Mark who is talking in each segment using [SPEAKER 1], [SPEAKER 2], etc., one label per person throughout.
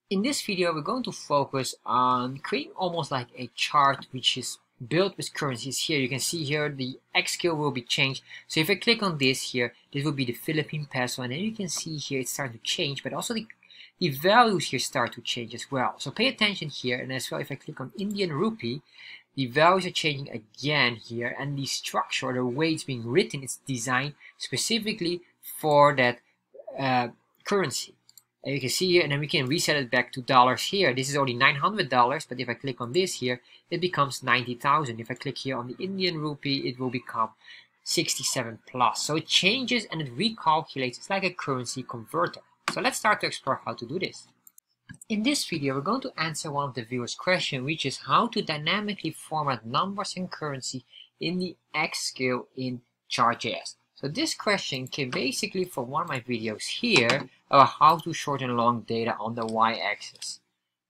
[SPEAKER 1] In this video, we're going to focus on creating almost like a chart which is built with currencies. Here you can see here the X scale will be changed. So if I click on this here, this will be the Philippine peso, and then you can see here it's starting to change, but also the values here start to change as well. So pay attention here, and as well if I click on Indian rupee, the values are changing again here, and the structure, the way it's being written, it's designed specifically for that currency. And you can see here, and then we can reset it back to dollars here. This is only $900, but if I click on this here, it becomes 90,000. If I click here on the Indian rupee, it will become 67 plus. So it changes and it recalculates. It's like a currency converter. So let's start to explore how to do this. In this video, we're going to answer one of the viewers' questions, which is how to dynamically format numbers and currency in the X scale in Chartjs. So this question came basically from one of my videos here about how to shorten long data on the y-axis.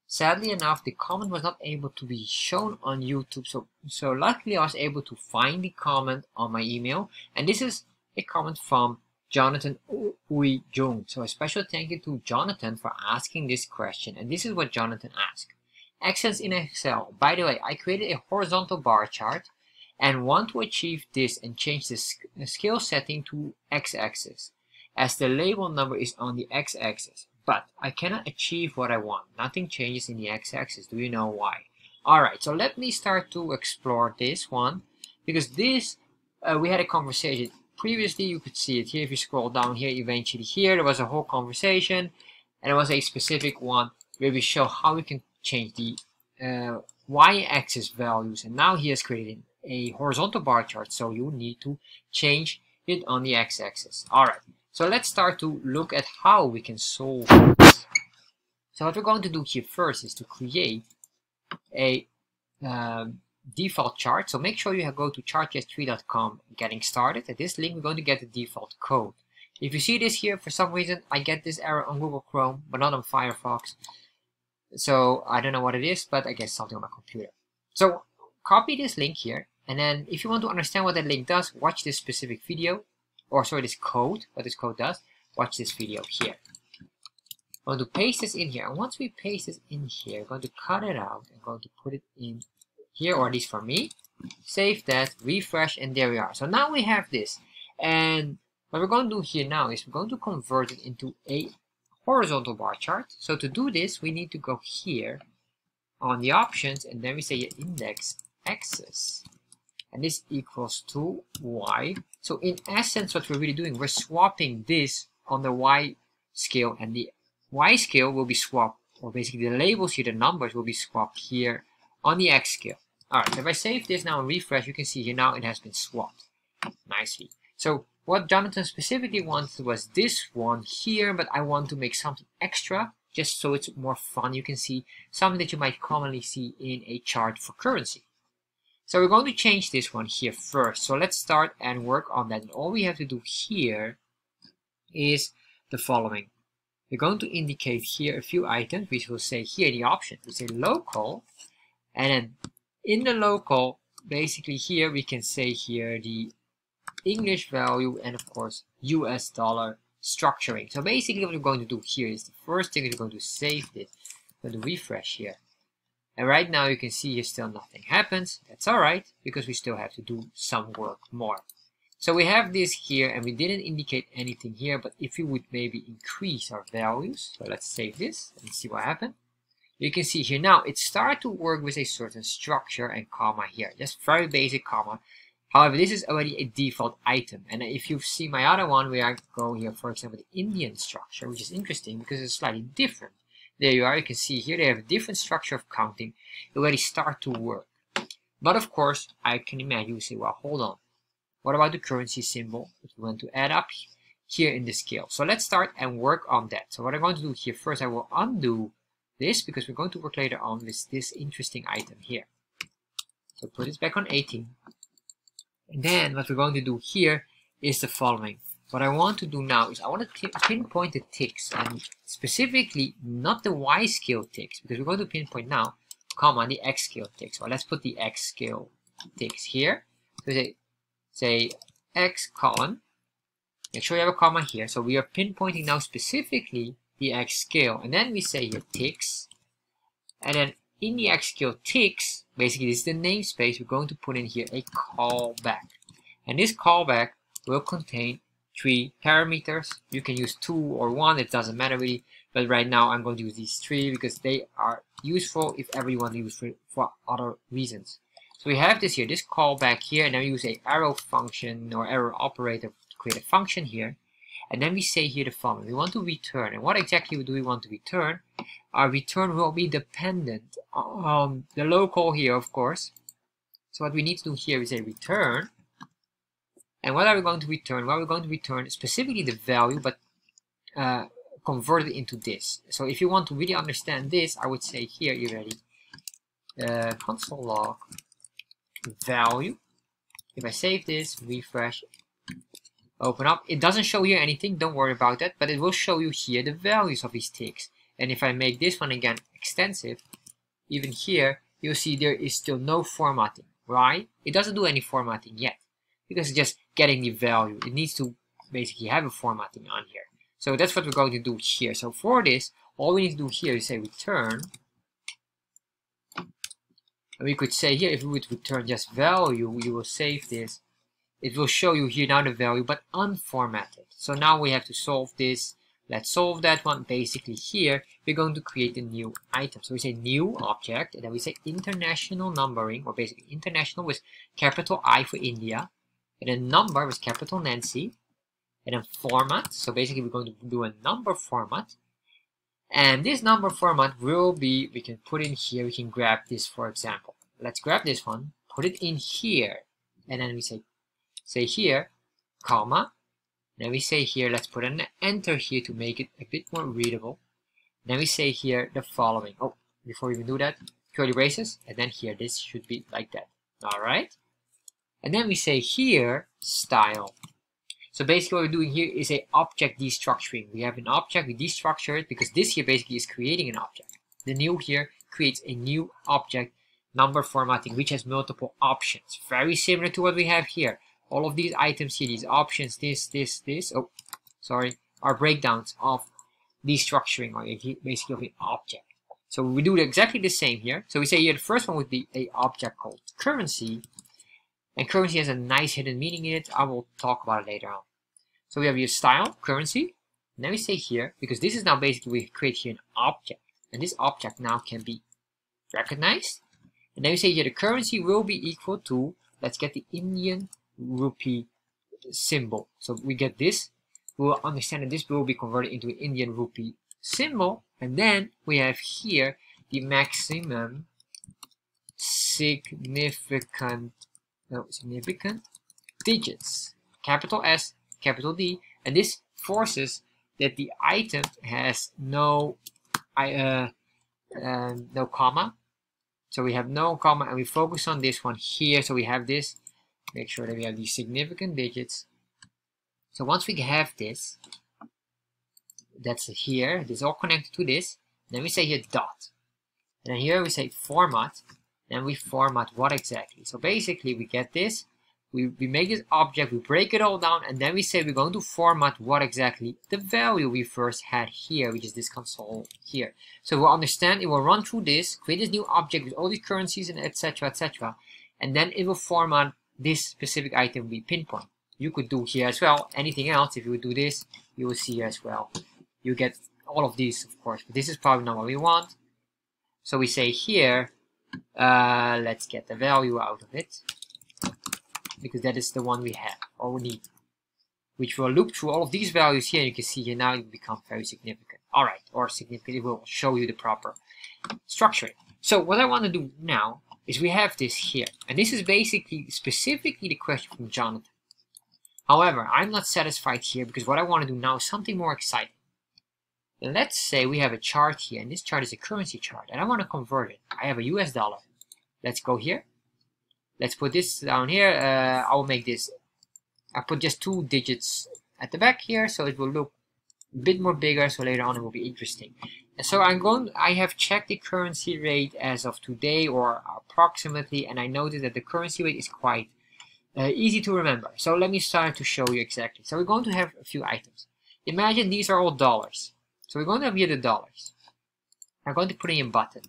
[SPEAKER 1] Sadly enough, the comment was not able to be shown on YouTube, so luckily I was able to find the comment on my email, and this is a comment from Jonathan Ui Jung. So a special thank you to Jonathan for asking this question, and this is what Jonathan asked. Accents in Excel. By the way, I created a horizontal bar chart and want to achieve this and change the scale setting to x-axis, as the label number is on the x-axis, but I cannot achieve what I want. Nothing changes in the x-axis. Do you know why? Alright, so let me start to explore this one, because this, we had a conversation. Previously, you could see it here. If you scroll down here, eventually here, there was a whole conversation, and there was a specific one where we show how we can change the y-axis values, and now he has created a horizontal bar chart, so you need to change it on the x-axis. Alright, so let's start to look at how we can solve this. So what we're going to do here first is to create a default chart. So make sure you go to chartjs3.com getting started. At this link, we're going to get the default code. If you see this here, for some reason, I get this error on Google Chrome, but not on Firefox. So I don't know what it is, but I guess something on my computer. So copy this link here. And then if you want to understand what that link does, watch this specific video, or sorry, this code, what this code does, watch this video here. I'm going to paste this in here. And once we paste this in here, I'm going to cut it out and going to put it in here, or at least for me. Save that, refresh, and there we are. So now we have this. And what we're going to do here now is we're going to convert it into a horizontal bar chart. So to do this, we need to go here on the options, and then we say index axis. And this equals to y. So in essence, what we're really doing, we're swapping this on the y scale, and the y scale will be swapped, or basically the labels here, the numbers will be swapped here on the x scale. Alright, so if I save this now and refresh, you can see here now it has been swapped nicely. So what Jonathan specifically wanted was this one here, but I want to make something extra just so it's more fun. You can see something that you might commonly see in a chart for currency. So we're going to change this one here first. So let's start and work on that. And all we have to do here is the following. We're going to indicate here a few items, which will say here the option. We say local, and then in the local, basically here we can say here the English value and of course US dollar structuring. So basically what we're going to do here is the first thing is we're going to save this. We're going to refresh here. And right now you can see here still nothing happens. That's alright, because we still have to do some work more. So we have this here, and we didn't indicate anything here, but if we would maybe increase our values, so let's save this and see what happened. You can see here now it started to work with a certain structure and comma here, just very basic comma. However, this is already a default item, and if you see my other one where I go here, for example, the Indian structure, which is interesting because it's slightly different. There you are, you can see here they have a different structure of counting. It already start to work. But of course, I can imagine you say, well, hold on. What about the currency symbol that we want to add up here in the scale? So let's start and work on that. So what I'm going to do here first, I will undo this because we're going to work later on with this interesting item here. So put this back on 18. And then what we're going to do here is the following. What I want to do now is I want to pinpoint the ticks, and specifically not the Y scale ticks, because we're going to pinpoint now, comma, the X scale ticks. So let's put the X scale ticks here. So say X colon. Make sure you have a comma here. So we are pinpointing now specifically the X scale, and then we say here ticks, and then in the X scale ticks, basically this is the namespace, we're going to put in here a callback, and this callback will contain 3 parameters. You can use 2 or 1, it doesn't matter really, but right now I'm going to use these 3 because they are useful if everyone uses it for other reasons. So we have this here, this callback here, and then we use a arrow function or arrow operator to create a function here. And then we say here the following, we want to return. And what exactly do we want to return? Our return will be dependent on the local here, of course. So what we need to do here is a return. And what are we going to return? Well, we're going to return specifically the value, but convert it into this. So if you want to really understand this, I would say here, you ready? Console log value. If I save this, refresh, open up, it doesn't show here anything, don't worry about that, but it will show you here the values of these ticks. And if I make this one again extensive, even here you'll see there is still no formatting, right? It doesn't do any formatting yet because it's just getting the value. It needs to basically have a formatting on here. So that's what we're going to do here. So for this, all we need to do here is say return. And we could say here, if we would return just value, you will save this. It will show you here now the value, but unformatted. So now we have to solve this. Let's solve that one. Basically here, we're going to create a new item. So we say new object, and then we say international numbering, or basically international with capital I for India, and then number with capital Nancy, and then format. So basically we're going to do a number format. And this number format will be, we can put in here, we can grab this for example. Let's grab this one, put it in here, and then we say here, comma, then we say here, let's put an enter here to make it a bit more readable. Then we say here the following. Oh, before we even do that, curly braces, and then here, this should be like that. All right. And then we say here, style. So basically what we're doing here is a object destructuring. We have an object, we destructure it because this here basically is creating an object. The new here creates a new object, number formatting, which has multiple options. Very similar to what we have here. All of these items here, these options, this, oh, sorry, are breakdowns of destructuring, or basically of an object. So we do exactly the same here. So we say here the first one would be a object called currency, and currency has a nice hidden meaning in it. I will talk about it later on. So we have your style, currency, and then we say here, because this is now basically we create here an object, and this object now can be recognized, and then we say here the currency will be equal to, let's get the Indian rupee symbol. So we get this, we will understand that this will be converted into an Indian rupee symbol, and then we have here the maximum significant digits, capital S, capital D, and this forces that the item has no comma. So we have no comma, and we focus on this one here. So we have this. Make sure that we have these significant digits. So once we have this, that's here, this is all connected to this, then we say here dot. And then here we say format, then we format what exactly. So basically we get this, we make this object, we break it all down, and then we say we're going to format what exactly the value we first had here, which is this console here. So we'll understand, it will run through this, create this new object with all the currencies and etc, etc, and then it will format this specific item we pinpoint. You could do here as well anything else. If you would do this, you will see here as well. You get all of these, of course, but this is probably not what we want. So we say here, let's get the value out of it, because that is the one we have or we need, which will loop through all of these values here. And you can see here now it becomes very significant. All right, or significant, it will show you the proper structuring. So what I want to do now is we have this here, and this is basically specifically the question from Jonathan. However, I'm not satisfied here because what I want to do now is something more exciting. Let's say we have a chart here, and this chart is a currency chart, and I want to convert it. I have a US dollar. Let's go here. Let's put this down here. I will make this, I put just 2 digits at the back here, so it will look a bit more bigger, so later on it will be interesting. And so I have checked the currency rate as of today, or approximately, and I noticed that the currency rate is quite easy to remember. So let me start to show you exactly. So we're going to have a few items. Imagine these are all dollars. So we're going to view the dollars. I'm going to put in a button.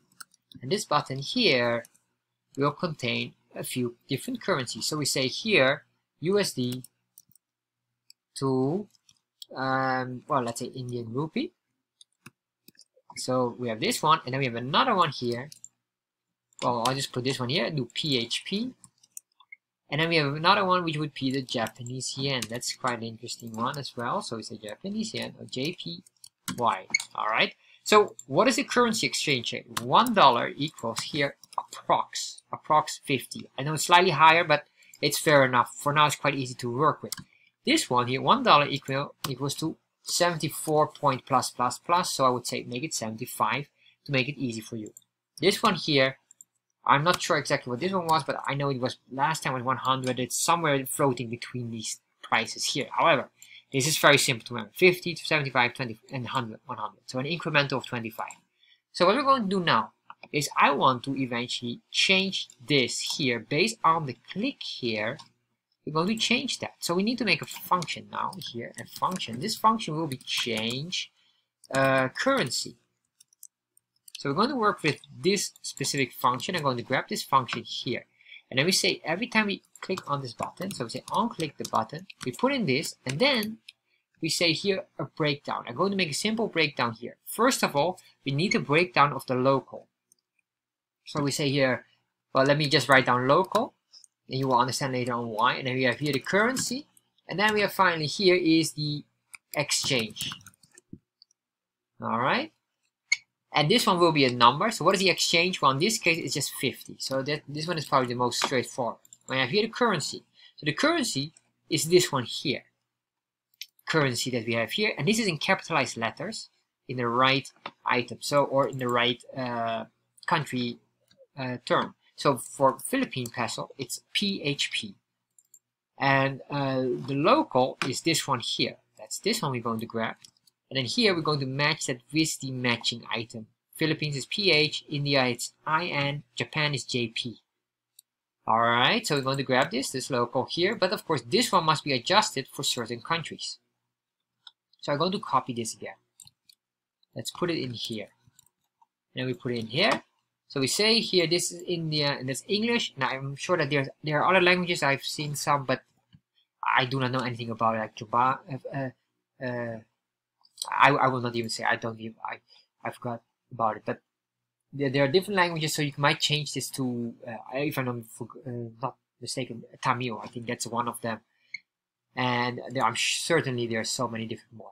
[SPEAKER 1] And this button here will contain a few different currencies. So we say here USD to, well, let's say Indian rupee. So we have this one, and then we have another one here. Well, I'll just put this one here and do PHP. And then we have another one which would be the Japanese yen. That's quite an interesting one as well. So it's a Japanese yen or JPY. Alright. So what is the currency exchange rate? $1 equals here approx 50. I know it's slightly higher, but it's fair enough. For now, it's quite easy to work with. This one here, $1 equals to 74 point plus plus plus. So I would say make it 75 to make it easy for you. This one here, I'm not sure exactly what this one was, but I know it was last time was 100. It's somewhere floating between these prices here. However, this is very simple to remember. 50 to 75, 20, and 100, 100. So an incremental of 25. So what we're going to do now is I want to eventually change this here based on the click here. We're going to change that. So we need to make a function now here. A function. This function will be change currency. So we're going to work with this specific function. I'm going to grab this function here. And then we say every time we click on this button, so we say on-click the button, we put in this, and then we say here a breakdown. I'm going to make a simple breakdown here. First of all, we need a breakdown of the local. So we say here, well, let me just write down local, and you will understand later on why. And then we have here the currency, and then we have finally here is the exchange. All right. And this one will be a number. So what is the exchange? Well, in this case, it's just 50. So this one is probably the most straightforward. I have here the currency. So the currency is this one here. Currency that we have here. And this is in capitalized letters in the right item. So, or in the right country term. So for Philippine peso, it's PHP. And the local is this one here. That's this one we're going to grab. And then here we're going to match that with the matching item. Philippines is PH, India it's IN, Japan is JP. Alright, so we're going to grab this local here, but of course this one must be adjusted for certain countries. So I'm going to copy this again. Let's put it in here. And then we put it in here. So we say here this is India and that's English. Now I'm sure that there are other languages, I've seen some, but I do not know anything about it, like Juba, I will not even say, I forgot about it, but there are different languages, so you might change this to, if I'm not mistaken, Tamil. I think that's one of them, and I'm certainly there are so many different more.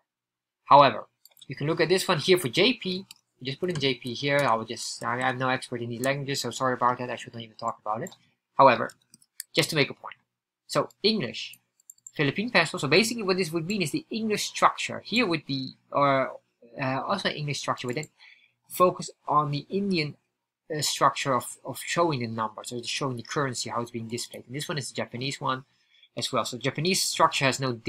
[SPEAKER 1] However, you can look at this one here for JP. You just put in JP here. I'm no expert in these languages, so sorry about that. I should not even talk about it. However, just to make a point, so English. Philippine peso. So basically what this would mean is the English structure here would be, or also English structure, would then focus on the Indian structure of showing the numbers, or showing the currency, how it's being displayed. And this one is the Japanese one as well. So Japanese structure has no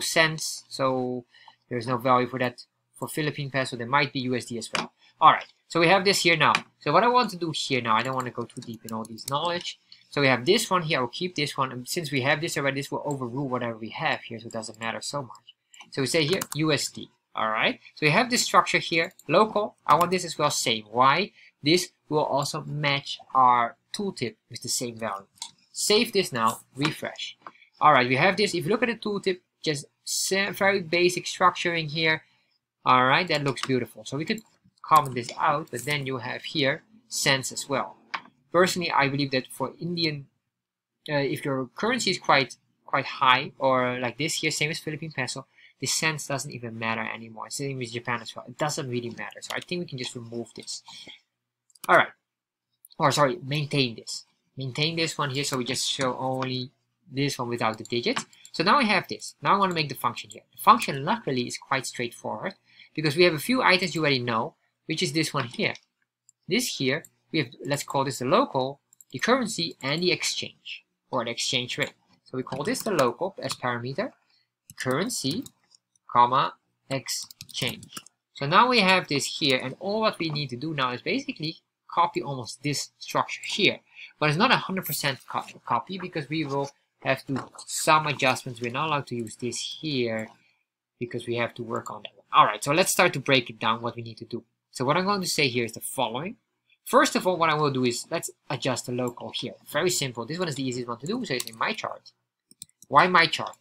[SPEAKER 1] cents, so there's no value for that. For Philippine peso, there might be USD as well. All right, so we have this here now. So what I want to do here now, I don't want to go too deep in all these knowledge. So we have this one here, I will keep this one, and since we have this already, this will overrule whatever we have here, so it doesn't matter so much. So we say here, USD, alright? So we have this structure here, local, I want this as well, same. Why? This will also match our tooltip with the same value. Save this now, refresh. Alright, we have this, if you look at the tooltip, just very basic structuring here. Alright, that looks beautiful. So we could comment this out, but then you have here, cents as well. Personally, I believe that for Indian, if your currency is quite high, or like this here, same as Philippine peso, the cents doesn't even matter anymore. Same with Japan as well. It doesn't really matter. So I think we can just remove this. All right. Or sorry, maintain this. Maintain this one here. So we just show only this one without the digits. So now we have this. Now I want to make the function here. The function luckily is quite straightforward because we have a few items you already know, which is this one here. This here. We have, let's call this the local, the currency, and the exchange, or the exchange rate. So we call this the local as parameter, currency, comma, exchange. So now we have this here, and all what we need to do now is basically copy almost this structure here. But it's not 100% copy because we will have to do some adjustments. We're not allowed to use this here because we have to work on that one. Alright, so let's start to break it down what we need to do. So what I'm going to say here is the following. First of all, what I will do is let's adjust the local here. Very simple. This one is the easiest one to do. So it's in my chart. Why my chart?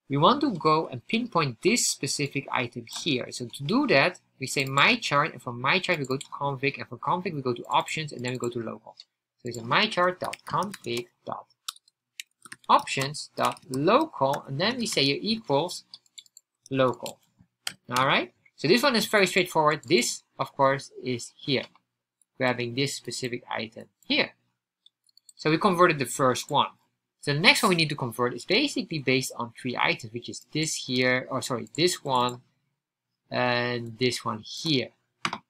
[SPEAKER 1] We want to go and pinpoint this specific item here. So to do that, we say my chart, and from my chart we go to config, and from config we go to options, and then we go to local. So it's a my chart.config.options.local, and then we say here equals local. Alright, so this one is very straightforward. This, of course, is here, grabbing this specific item here. So we converted the first one. So the next one we need to convert is basically based on 3 items, which is this here, or sorry, this one, and this one here.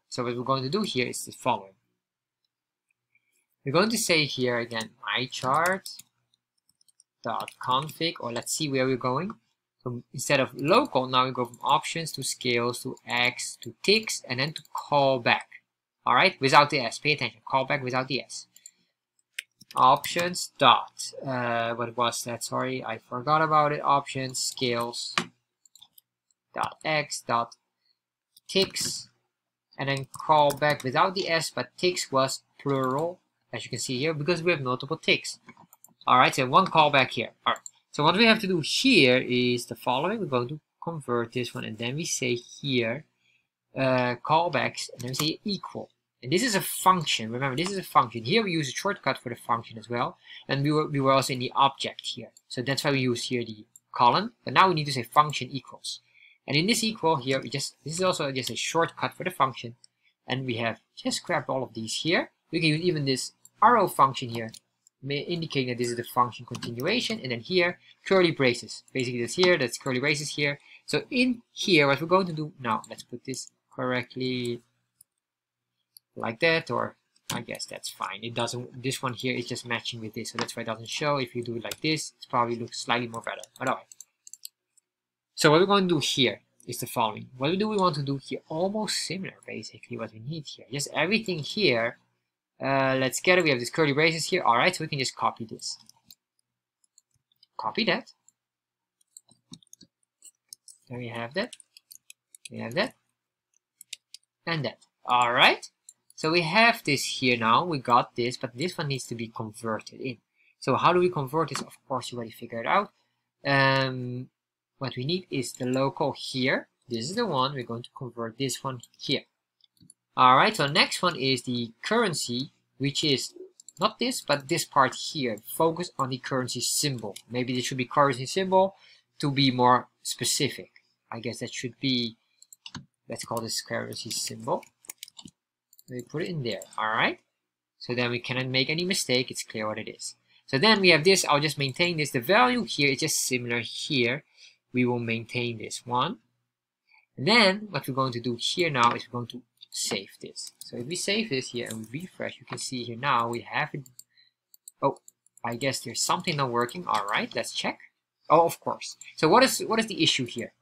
[SPEAKER 1] So what we're going to do here is the following. We're going to say here again, my chart.config, or let's see where we're going. So instead of local, now we go from options to scales to X to ticks, and then to callback. Alright, without the S. Pay attention. Callback without the S. Options dot. What was that? Sorry, I forgot about it. Options scales dot X dot ticks, and then callback without the S, but ticks was plural, as you can see here, because we have multiple ticks. Alright, so one callback here. Alright. So what we have to do here is the following. We're going to convert this one, and then we say here callbacks, and then we say equal. And this is a function. Remember, this is a function. Here we use a shortcut for the function as well, and we were also in the object here. So that's why we use here the colon. But now we need to say function equals. And in this equal here, this is also just a shortcut for the function, and we have just grabbed all of these here. We can use even this arrow function here, indicating that this is the function continuation, and then here curly braces. Basically that's here, that's curly braces here. So in here what we're going to do now, let's put this correctly like that, or I guess that's fine. It doesn't, this one here is just matching with this, so that's why it doesn't show. If you do it like this, it probably looks slightly more better. But alright. So what we're going to do here is the following. What do we want to do here? Almost similar basically what we need here. Just everything here. Let's get it. We have this curly braces here. Alright, so we can just copy this. Copy that. There we have that. We have that. And that. Alright. So we have this here now. We got this, but this one needs to be converted in. So how do we convert this? Of course, you already figured it out. What we need is the local here. This is the one. We're going to convert this one here. Alright, so next one is the currency, which is not this, but this part here. Focus on the currency symbol. Maybe this should be currency symbol to be more specific. I guess that should be, let's call this currency symbol. We put it in there. Alright, so then we cannot make any mistake. It's clear what it is. So then we have this. I'll just maintain this. The value here is just similar here. We will maintain this one. And then what we're going to do here now is we're going to save this. So if we save this here and we refresh, you can see here now we have it. Oh, I guess there's something not working. Alright, let's check. Oh, of course. So what is the issue here?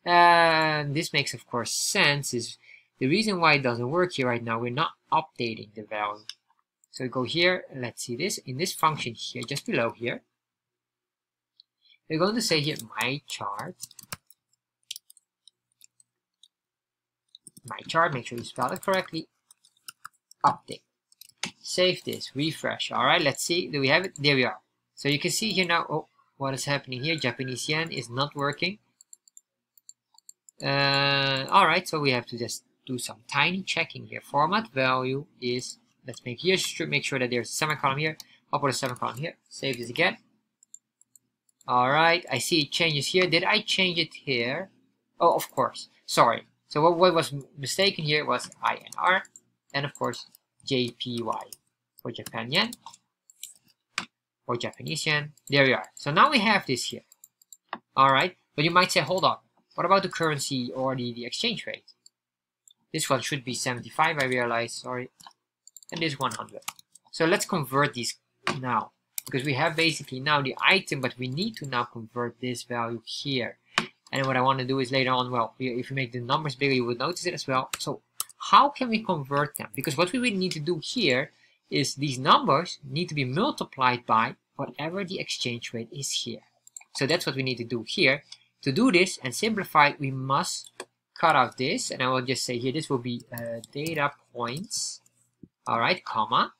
[SPEAKER 1] This makes of course sense. Is the reason why it doesn't work here right now, we're not updating the value. So we go here, and let's see this in this function here, just below here. We're going to say here my chart. My chart, make sure you spell it correctly. Update. Save this, refresh. Alright, let's see. Do we have it? There we are. So you can see here now, oh, what is happening here? Japanese yen is not working. Alright, so we have to just do some tiny checking here. Format value is, let's make here, make sure that there's a semicolon here. I'll put a semicolon here. Save this again. Alright, I see it changes here. Did I change it here? Oh, of course. Sorry. So what was mistaken here was INR, and of course JPY for Japan yen or Japanese yen. There we are. So now we have this here. Alright, but you might say, hold on, what about the currency or the exchange rate? This one should be 75, I realize, sorry, and this 100. So let's convert these now, because we have basically now the item, but we need to now convert this value here. And what I want to do is later on, well, if you make the numbers bigger, you would notice it as well. So how can we convert them? Because what we really need to do here is these numbers need to be multiplied by whatever the exchange rate is here. So that's what we need to do here. To do this and simplify, we must cut out this, and I will just say here, this will be data points. All right, comma.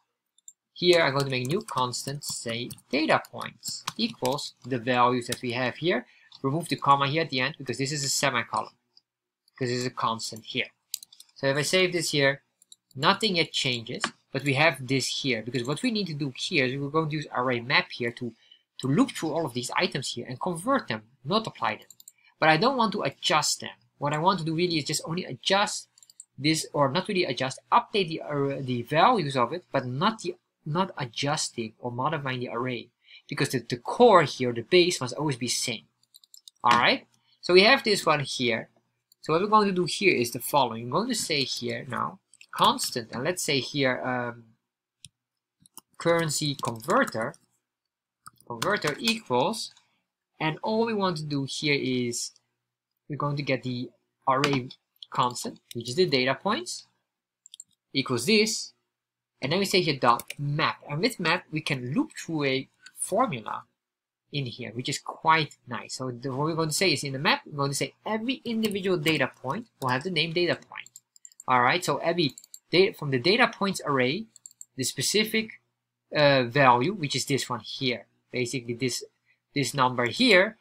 [SPEAKER 1] Here I'm going to make a new constant, say data points equals the values that we have here. Remove the comma here at the end because this is a semicolon, because this is a constant here. So if I save this here, nothing yet changes, but we have this here, because what we need to do here is we're going to use array map here to loop through all of these items here and convert them, multiply them. But I don't want to adjust them. What I want to do really is just only adjust this, or not really adjust, update the values of it, but not adjusting or modifying the array, because the core here, the base, must always be same. All right, so we have this one here. So what we're going to do here is the following. I'm going to say here now constant, and let's say here currency converter equals, and all we want to do here is we're going to get the array constant, which is the data points, equals this, and then we say here dot map, and with map we can loop through a formula in here, which is quite nice. So what we're going to say is in the map, we're going to say every individual data point will have the name data point. All right, so every data from the data points array, the specific value, which is this one here, basically this number here,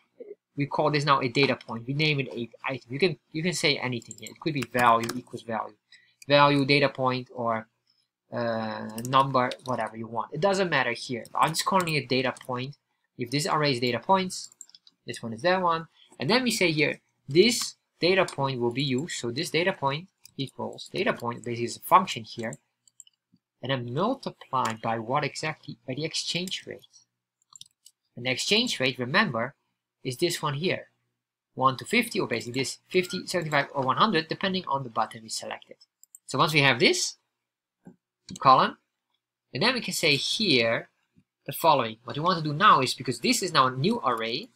[SPEAKER 1] we call this now a data point. We name it a item. You can say anything here. It could be value equals value data point, or number, whatever you want. It doesn't matter here. I'm just calling it data point. If this array is data points, this one is that one, and then we say here this data point will be used. So this data point equals data point, basically is a function here, and then multiplied by what exactly? By the exchange rate. And the exchange rate, remember, is this one here, 1 to 50, or basically this 50, 75, or 100, depending on the button we selected. So once we have this column, and then we can say here the following. What we want to do now is, because this is now a new array,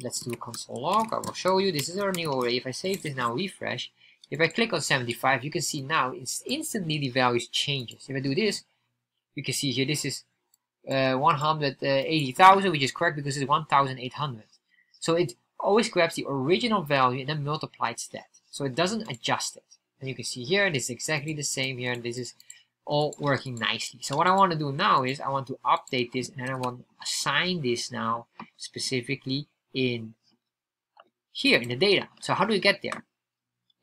[SPEAKER 1] let's do console log. I will show you this is our new array. If I save this now, refresh, if I click on 75, you can see now it's instantly the values changes. If I do this, you can see here this is 180,000, which is correct because it's 1,800. So it always grabs the original value and then multiplies that. So it doesn't adjust it. And you can see here, this is exactly the same here, and this is all working nicely. So what I want to do now is I want to update this, and then I want to assign this now specifically in here in the data. So how do we get there?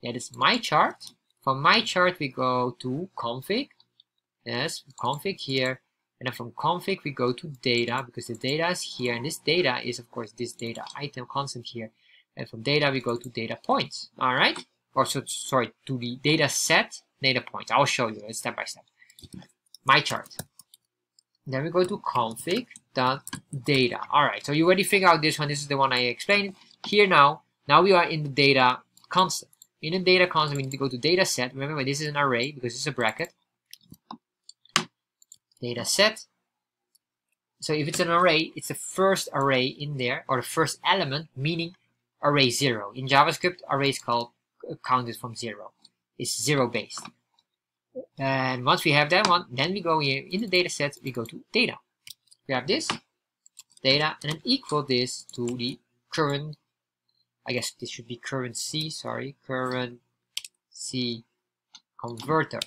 [SPEAKER 1] That is my chart. From my chart we go to config. Yes, config here. And then from config we go to data, because the data is here, and this data is of course this data item constant here. And from data we go to data points. All right, or so sorry, to the data set data points. I'll show you step by step. My chart. Then we go to config.data. All right, so you already figured out this one. This is the one I explained here. Now we are in the data constant. In the data constant, we need to go to data set. Remember, this is an array because it's a bracket. Data set. So if it's an array, it's the first array in there, or the first element, meaning array 0. In JavaScript, array is called counted from 0. It's 0 based. And once we have that one, then we go here in the data set, we go to data. We have this data, and then equal this to the current, I guess this should be currency, sorry, currency converter.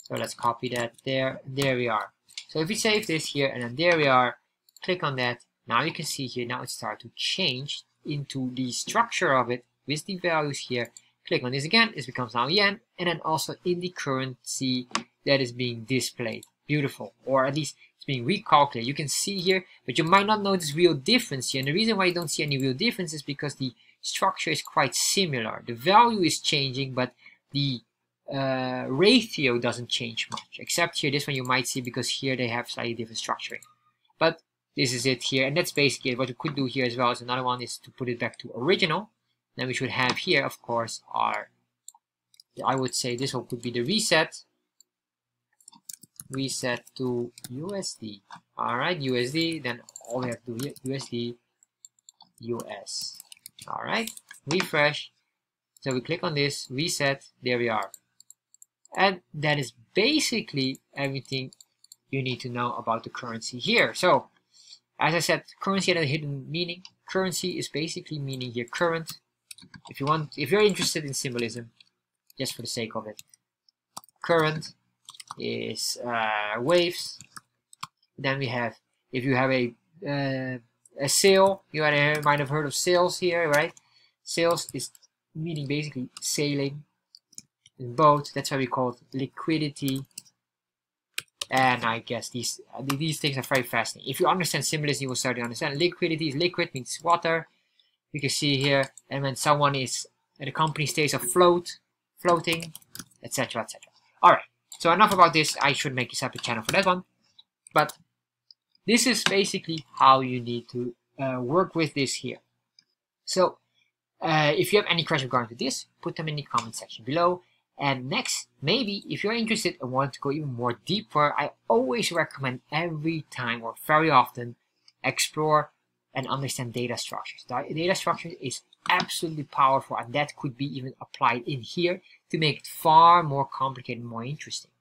[SPEAKER 1] So let's copy that there. There we are. So if we save this here, and then there we are, click on that. Now you can see here, now it starts to change into the structure of it with the values here. Click on this again, it becomes now yen, and then also in the currency that is being displayed. Beautiful, or at least it's being recalculated. You can see here, but you might not notice real difference here. And the reason why you don't see any real difference is because the structure is quite similar. The value is changing, but the ratio doesn't change much, except here this one you might see, because here they have slightly different structuring. But this is it here, and that's basically it. What you could do here as well as another one is to put it back to original. Then we should have here, of course, our, I would say this one could be the reset to USD. All right, USD. Then all we have to do here, USD US. All right, refresh. So we click on this, reset. There we are. And that is basically everything you need to know about the currency here. So, as I said, currency had a hidden meaning. Currency is basically meaning here current. if you're interested in symbolism, just for the sake of it, current is waves. Then we have, if you have a sail, you might have heard of sails here, right? Sails is meaning basically sailing in boat. That's why we call it liquidity. And I guess these things are very fascinating. If you understand symbolism, you will start to understand. Liquidity is liquid, means water. You can see here, and when someone is, the company stays afloat, floating, etc., etc. All right. So enough about this. I should make a separate channel for that one. But this is basically how you need to work with this here. So if you have any questions regarding to this, put them in the comment section below. And next, maybe if you're interested and want to go even more deeper, I always recommend every time or very often explore and understand data structures. Data structure is absolutely powerful, and that could be even applied in here to make it far more complicated and more interesting.